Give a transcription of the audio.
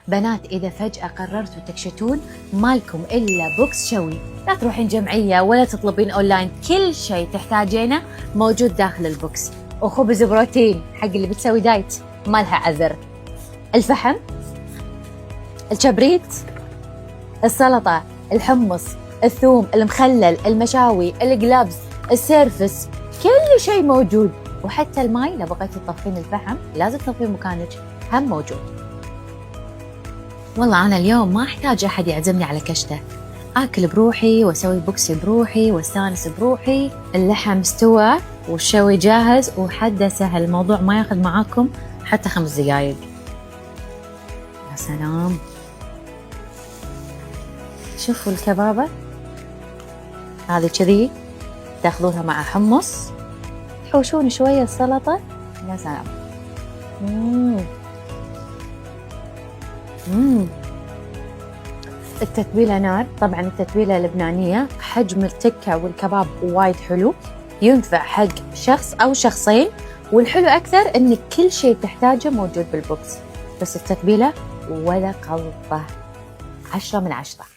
بنات إذا فجأة قررتوا تكشتون مالكم إلا بوكس شوي، لا تروحين جمعية ولا تطلبين أونلاين، كل شيء تحتاجينه موجود داخل البوكس. وخبز بروتين حق اللي بتسوي دايت مالها عذر، الفحم، الكبريت، السلطة، الحمص، الثوم، المخلل، المشاوي، الجلابز، السيرفس، كل شيء موجود. وحتى الماء لو بغيتي تطفين الفحم لازم تطفين مكانك هم موجود. والله أنا اليوم ما أحتاج أحد يعزمني على كشتة، آكل بروحي وأسوي بوكسي بروحي واستانس بروحي. اللحم استوى والشوي جاهز وحده سهل، الموضوع ما ياخذ معاكم حتى 5 دقايق. يا سلام، شوفوا الكبابة هذه كذي تاخذونها مع حمص، تحوشون شوية السلطة. يا سلام. التتبيلة نار، طبعا التتبيلة لبنانية، حجم التكة والكباب وايد حلو، ينفع حق شخص أو شخصين، والحلو أكثر إن كل شيء تحتاجه موجود بالبوكس، بس التتبيلة ولا غلطة، 10 من 10.